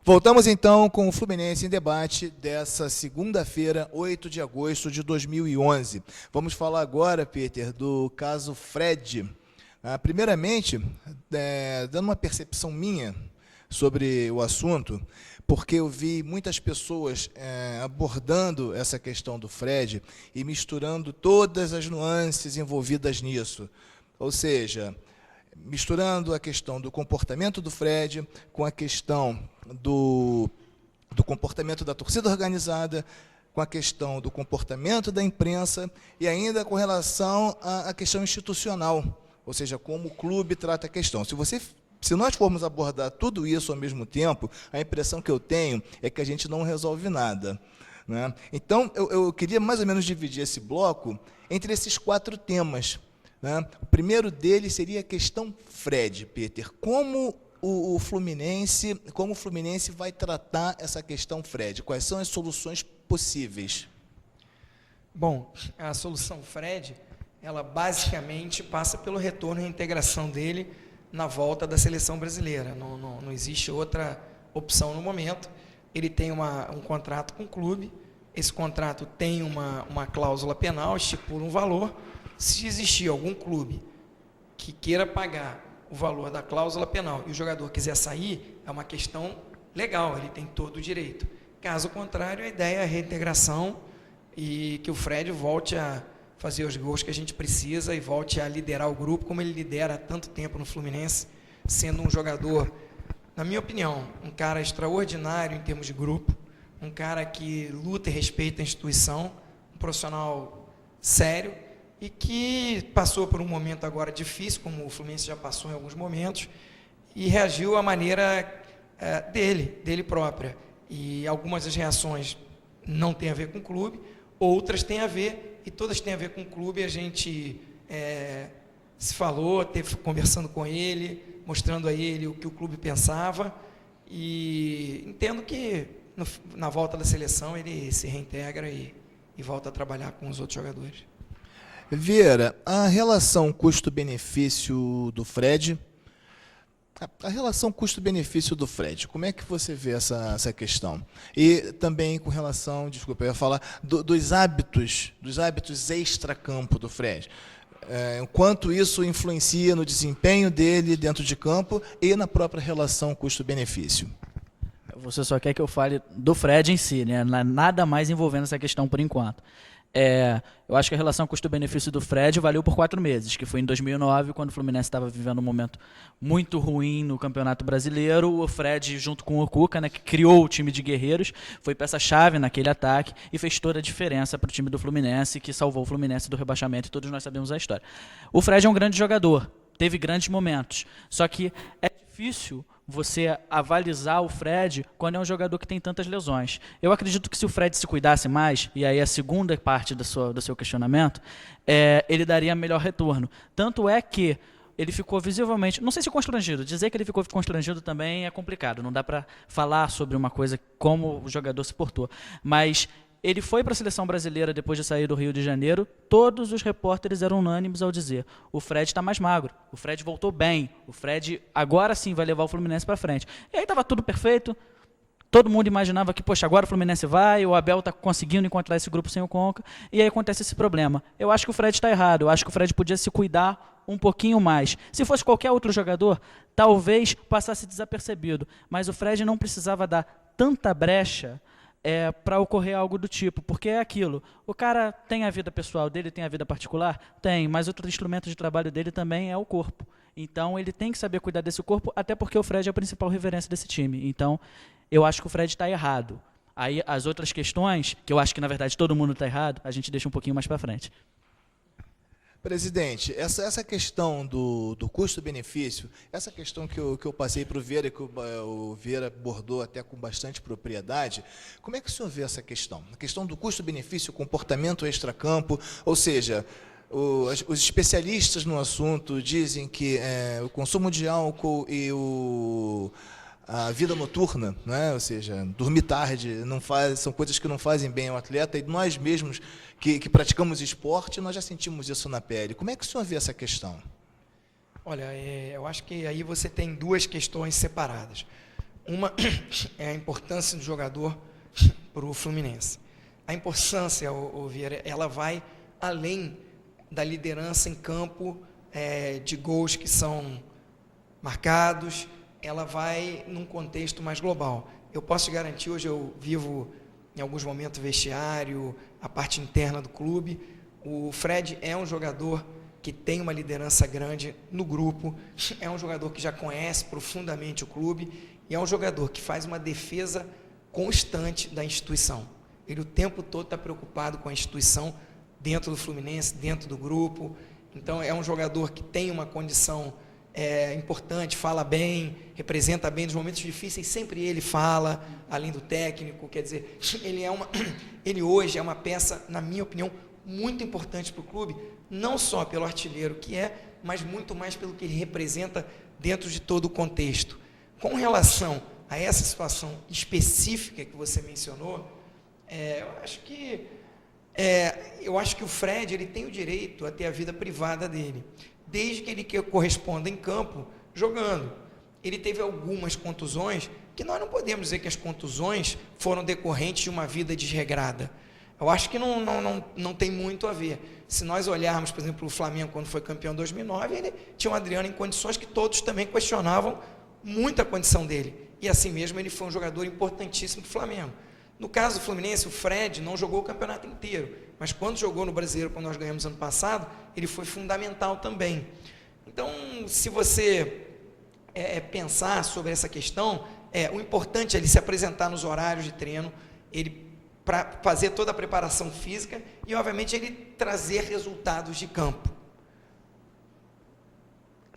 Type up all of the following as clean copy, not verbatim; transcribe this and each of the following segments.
Voltamos então com o Fluminense em debate dessa segunda-feira, 8 de agosto de 2011. Vamos falar agora, Peter, do caso Fred. Primeiramente, dando uma percepção minha sobre o assunto, porque eu vi muitas pessoas abordando essa questão do Fred e misturando todas as nuances envolvidas nisso. Ou seja, misturando a questão do comportamento do Fred com a questão do comportamento da torcida organizada, com a questão do comportamento da imprensa e ainda com relação à questão institucional, ou seja, como o clube trata a questão. Se nós formos abordar tudo isso ao mesmo tempo, a impressão que eu tenho é que a gente não resolve nada, né? Então, eu queria mais ou menos dividir esse bloco entre esses 4 temas, né? O primeiro deles seria a questão Fred, Peter. Como o Fluminense vai tratar essa questão Fred? Quais são as soluções possíveis? Bom, a solução Fred, ela basicamente passa pelo retorno e reintegração dele na volta da seleção brasileira. Não existe outra opção no momento. Ele tem um contrato com o clube, esse contrato tem uma cláusula penal, estipula um valor. Se existir algum clube que queira pagar o valor da cláusula penal e o jogador quiser sair, é uma questão legal, ele tem todo o direito. Caso contrário, a ideia é a reintegração e que o Fred volte a fazer os gols que a gente precisa e volte a liderar o grupo, como ele lidera há tanto tempo no Fluminense, sendo um jogador, na minha opinião, um cara extraordinário em termos de grupo, um cara que luta e respeita a instituição, um profissional sério e que passou por um momento agora difícil, como o Fluminense já passou em alguns momentos, e reagiu à maneira dele própria. E algumas das reações não têm a ver com o clube, outras têm a ver, e todas têm a ver com o clube. A gente se falou, teve conversando com ele, mostrando a ele o que o clube pensava, e entendo que na volta da seleção ele se reintegra e volta a trabalhar com os outros jogadores. Vieira, a relação custo-benefício do Fred, como é que você vê essa questão? E também com relação, desculpa, eu ia falar dos hábitos extra-campo do Fred. O quanto isso influencia no desempenho dele dentro de campo e na própria relação custo-benefício. Você só quer que eu fale do Fred em si, né? Nada mais envolvendo essa questão por enquanto. Eu acho que a relação custo-benefício do Fred valeu por 4 meses, que foi em 2009, quando o Fluminense estava vivendo um momento muito ruim no Campeonato Brasileiro. O Fred, junto com o Cuca, né, que criou o time de guerreiros, foi peça-chave naquele ataque e fez toda a diferença para o time do Fluminense, que salvou o Fluminense do rebaixamento, e todos nós sabemos a história. O Fred é um grande jogador, teve grandes momentos, só que é difícil você avalizar o Fred quando é um jogador que tem tantas lesões. Eu acredito que se o Fred se cuidasse mais, e aí a segunda parte do seu questionamento, ele daria melhor retorno. Tanto é que ele ficou visivelmente, não sei se constrangido, dizer que ele ficou constrangido também é complicado, não dá para falar sobre uma coisa como o jogador se portou, mas ele foi para a seleção brasileira depois de sair do Rio de Janeiro. Todos os repórteres eram unânimes ao dizer: o Fred está mais magro, o Fred voltou bem, o Fred agora sim vai levar o Fluminense para frente. E aí estava tudo perfeito, todo mundo imaginava que, poxa, agora o Fluminense vai, o Abel está conseguindo encontrar esse grupo sem o Conca, e aí acontece esse problema. Eu acho que o Fred está errado, eu acho que o Fred podia se cuidar um pouquinho mais. Se fosse qualquer outro jogador, talvez passasse desapercebido, mas o Fred não precisava dar tanta brecha para ocorrer algo do tipo, porque é aquilo, o cara tem a vida pessoal dele, tem a vida particular? Tem, mas outro instrumento de trabalho dele também é o corpo. Então ele tem que saber cuidar desse corpo, até porque o Fred é a principal referência desse time. Então eu acho que o Fred está errado. Aí as outras questões, que eu acho que na verdade todo mundo está errado, a gente deixa um pouquinho mais para frente. Presidente, essa questão do custo-benefício, essa questão que eu passei para o Vieira, que o Vieira abordou até com bastante propriedade, como é que o senhor vê essa questão? A questão do custo-benefício, comportamento extracampo, ou seja, os especialistas no assunto dizem que o consumo de álcool e a vida noturna, né? Ou seja, dormir tarde, são coisas que não fazem bem ao atleta, e nós mesmos que praticamos esporte, nós já sentimos isso na pele. Como é que o senhor vê essa questão? Olha, eu acho que aí você tem 2 questões separadas. Uma é a importância do jogador para o Fluminense. A importância, Vieira, ela vai além da liderança em campo, de gols que são marcados, ela vai num contexto mais global. Eu posso te garantir, hoje eu vivo em alguns momentos o vestiário, a parte interna do clube. O Fred é um jogador que tem uma liderança grande no grupo, é um jogador que já conhece profundamente o clube e é um jogador que faz uma defesa constante da instituição. Ele o tempo todo está preocupado com a instituição dentro do Fluminense, dentro do grupo. Então é um jogador que tem uma condição importante, fala bem, representa bem nos momentos difíceis, sempre ele fala, além do técnico, quer dizer, ele hoje é uma peça, na minha opinião, muito importante para o clube, não só pelo artilheiro que mas muito mais pelo que ele representa dentro de todo o contexto. Com relação a essa situação específica que você mencionou, eu acho que o Fred ele tem o direito a ter a vida privada dele, desde que ele corresponda em campo jogando. Ele teve algumas contusões, que nós não podemos dizer que as contusões foram decorrentes de uma vida desregrada. Eu acho que não tem muito a ver. Se nós olharmos, por exemplo, o Flamengo, quando foi campeão em 2009, ele tinha um Adriano em condições que todos também questionavam muito a condição dele. E assim mesmo ele foi um jogador importantíssimo do Flamengo. No caso do Fluminense, o Fred não jogou o campeonato inteiro, mas quando jogou no Brasileiro, quando nós ganhamos ano passado, ele foi fundamental também. Então, se você pensar sobre essa questão, o importante é ele se apresentar nos horários de treino, ele para fazer toda a preparação física e, obviamente, ele trazer resultados de campo.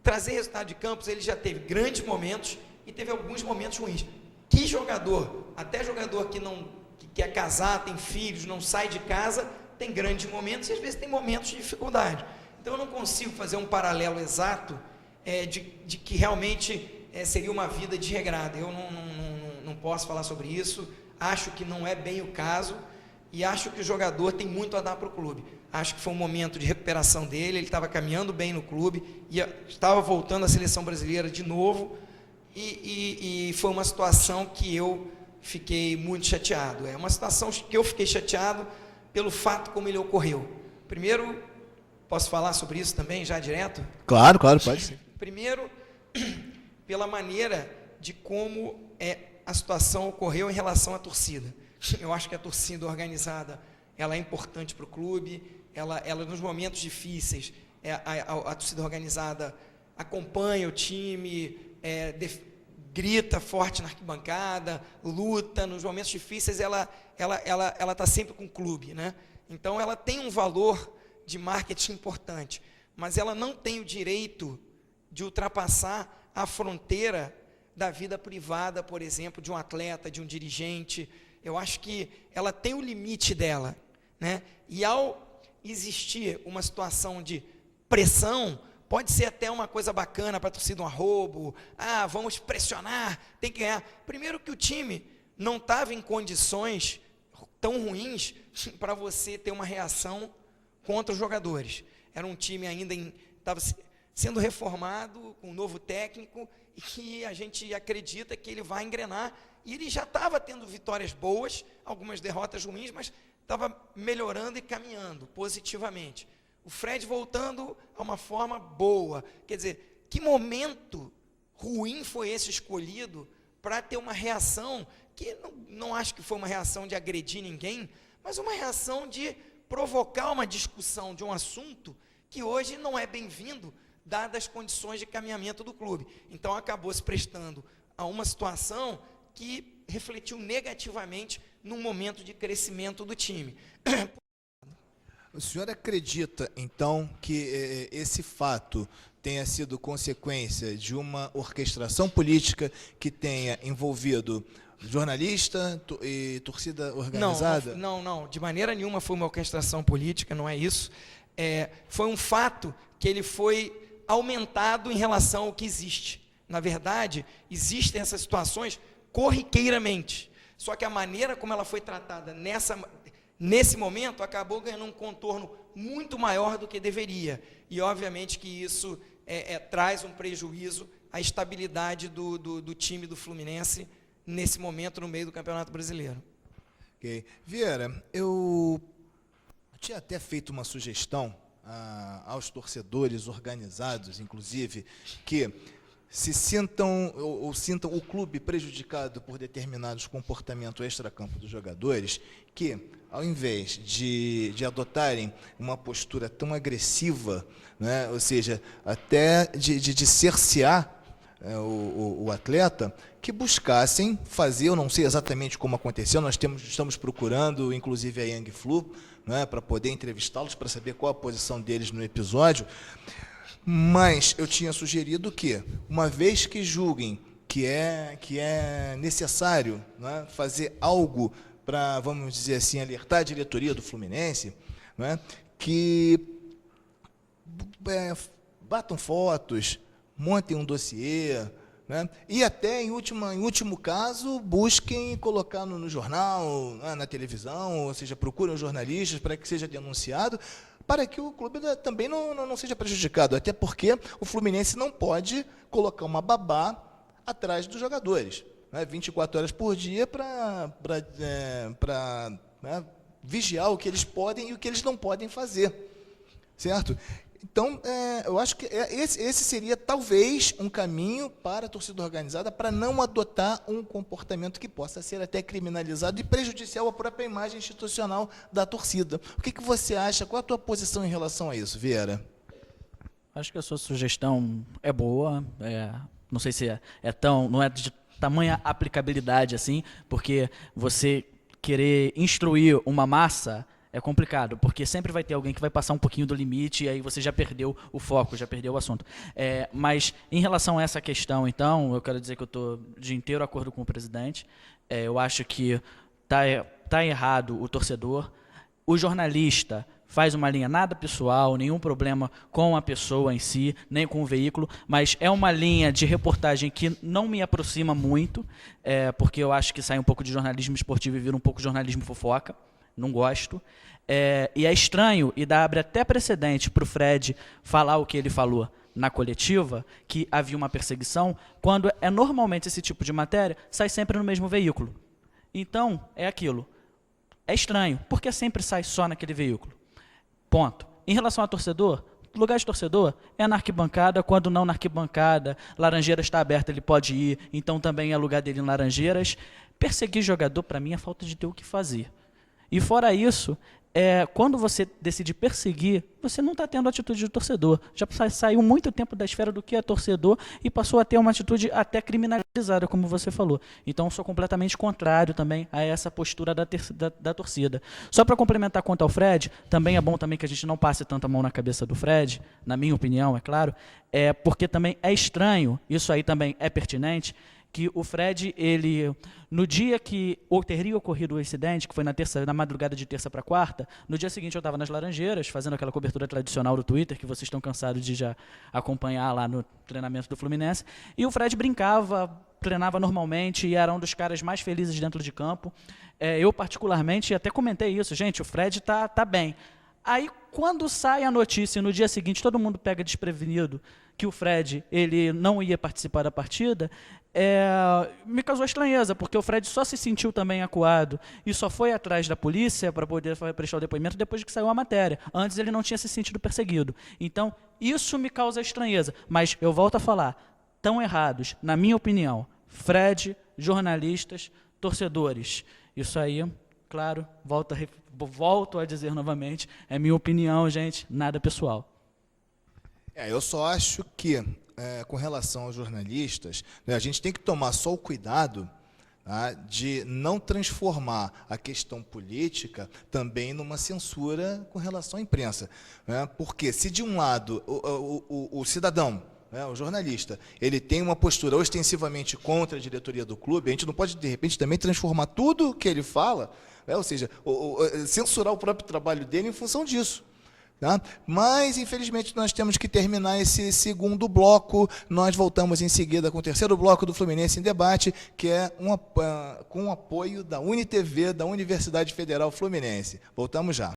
Trazer resultados de campo, ele já teve grandes momentos e teve alguns momentos ruins. Que jogador, até jogador que quer casar, tem filhos, não sai de casa, tem grandes momentos e às vezes tem momentos de dificuldade. Então eu não consigo fazer um paralelo exato de que realmente seria uma vida desregrada. Eu não posso falar sobre isso, acho que não é bem o caso e acho que o jogador tem muito a dar para o clube. Acho que foi um momento de recuperação dele, ele estava caminhando bem no clube, estava voltando à seleção brasileira de novo, e foi uma situação que eu fiquei muito chateado. É uma situação que eu fiquei chateado pelo fato como ele ocorreu. Primeiro, posso falar sobre isso também, já direto? Claro, pode sim. Primeiro, pela maneira de como a situação ocorreu em relação à torcida. Eu acho que a torcida organizada, ela é importante para o clube, ela nos momentos difíceis, a torcida organizada acompanha o time, grita forte na arquibancada, luta, nos momentos difíceis ela está sempre com o clube, né? Então ela tem um valor de marketing importante, mas ela não tem o direito de ultrapassar a fronteira da vida privada, por exemplo, de um atleta, de um dirigente. Eu acho que ela tem o limite dela, né? E ao existir uma situação de pressão, pode ser até uma coisa bacana para a torcida, um arrobo, vamos pressionar, tem que ganhar. Primeiro que o time não estava em condições tão ruins para você ter uma reação contra os jogadores. Era um time ainda estava sendo reformado, com um novo técnico, e que a gente acredita que ele vai engrenar, e ele já estava tendo vitórias boas, algumas derrotas ruins, mas estava melhorando e caminhando positivamente. O Fred voltando a uma forma boa. Quer dizer, que momento ruim foi esse escolhido para ter uma reação, que não acho que foi uma reação de agredir ninguém, mas uma reação de provocar uma discussão de um assunto que hoje não é bem-vindo, dadas as condições de caminhamento do clube. Então acabou se prestando a uma situação que refletiu negativamente num momento de crescimento do time. O senhor acredita, então, que esse fato tenha sido consequência de uma orquestração política que tenha envolvido jornalista e torcida organizada? Não, de maneira nenhuma foi uma orquestração política, não é isso. Foi um fato que ele foi aumentado em relação ao que existe. Na verdade, existem essas situações corriqueiramente, só que a maneira como ela foi tratada nesse momento acabou ganhando um contorno muito maior do que deveria, e obviamente que isso traz um prejuízo à estabilidade do time do Fluminense nesse momento no meio do Campeonato Brasileiro. Ok. Vieira, eu tinha até feito uma sugestão aos torcedores organizados, inclusive, que se sintam ou sintam o clube prejudicado por determinados comportamentos extracampo dos jogadores, que, ao invés de adotarem uma postura tão agressiva, né, ou seja, até de cercear o atleta, que buscassem fazer, eu não sei exatamente como aconteceu, nós estamos procurando, inclusive, a Young Flu, né, para poder entrevistá-los, para saber qual a posição deles no episódio, mas eu tinha sugerido que, uma vez que julguem que é necessário, né, fazer algo para, vamos dizer assim, alertar a diretoria do Fluminense, né, que batam fotos, montem um dossiê, né, e até, em último caso, busquem colocar no jornal, né, na televisão, ou seja, procurem os jornalistas para que seja denunciado, para que o clube também não seja prejudicado, até porque o Fluminense não pode colocar uma babá atrás dos jogadores, né, 24 horas por dia para né, vigiar o que eles podem e o que eles não podem fazer, certo? Então, eu acho que esse seria, talvez, um caminho para a torcida organizada para não adotar um comportamento que possa ser até criminalizado e prejudicial à própria imagem institucional da torcida. O que você acha? Qual a tua posição em relação a isso, Vieira? Acho que a sua sugestão é boa. Não sei se não é de tamanha aplicabilidade assim, porque você querer instruir uma massa é complicado, porque sempre vai ter alguém que vai passar um pouquinho do limite e aí você já perdeu o foco, já perdeu o assunto. Mas em relação a essa questão, então, eu quero dizer que eu estou de inteiro acordo com o presidente. Eu acho que tá errado o torcedor. O jornalista faz uma linha nada pessoal, nenhum problema com a pessoa em si, nem com o veículo, mas é uma linha de reportagem que não me aproxima muito, porque eu acho que sai um pouco de jornalismo esportivo e vira um pouco de jornalismo fofoca. Não gosto. E é estranho, e abre até precedente para o Fred falar o que ele falou na coletiva, que havia uma perseguição, quando normalmente esse tipo de matéria sai sempre no mesmo veículo. Então, é aquilo. É estranho, porque sempre sai só naquele veículo. Ponto. Em relação a torcedor, lugar de torcedor é na arquibancada, quando não na arquibancada, Laranjeiras está aberta, ele pode ir, então também é lugar dele em Laranjeiras. Perseguir jogador, para mim, é falta de ter o que fazer. E fora isso, quando você decide perseguir, você não está tendo atitude de torcedor. Já saiu muito tempo da esfera do que é torcedor e passou a ter uma atitude até criminalizada, como você falou. Então, eu sou completamente contrário também a essa postura da torcida. Só para complementar quanto ao Fred, também é bom também que a gente não passe tanta mão na cabeça do Fred, na minha opinião, é claro, porque também é estranho, isso aí também é pertinente, que o Fred, no dia que teria ocorrido o incidente, que foi na madrugada de terça para quarta, no dia seguinte eu estava nas Laranjeiras, fazendo aquela cobertura tradicional do Twitter, que vocês estão cansados de já acompanhar lá no treinamento do Fluminense, e o Fred brincava, treinava normalmente e era um dos caras mais felizes dentro de campo. Eu, particularmente, até comentei isso, gente, o Fred tá bem. Aí, quando sai a notícia, no dia seguinte, todo mundo pega desprevenido que o Fred ele não ia participar da partida, me causou estranheza, porque o Fred só se sentiu também acuado e só foi atrás da polícia para poder prestar o depoimento depois que saiu a matéria. Antes ele não tinha se sentido perseguido. Então, isso me causa estranheza. Mas eu volto a falar, estão errados, na minha opinião, Fred, jornalistas, torcedores. Isso aí, claro, volto a dizer novamente, é minha opinião, gente, nada pessoal. Eu só acho que, com relação aos jornalistas, né, a gente tem que tomar só o cuidado, tá, de não transformar a questão política também numa censura com relação à imprensa. Né, porque se de um lado o cidadão, né, o jornalista, ele tem uma postura ostensivamente contra a diretoria do clube, a gente não pode, de repente, também transformar tudo que ele fala, ou seja, censurar o próprio trabalho dele em função disso. Tá? Mas, infelizmente, nós temos que terminar esse segundo bloco. Nós voltamos em seguida com o terceiro bloco do Fluminense em Debate, que é com o apoio da UniTV, da Universidade Federal Fluminense. Voltamos já.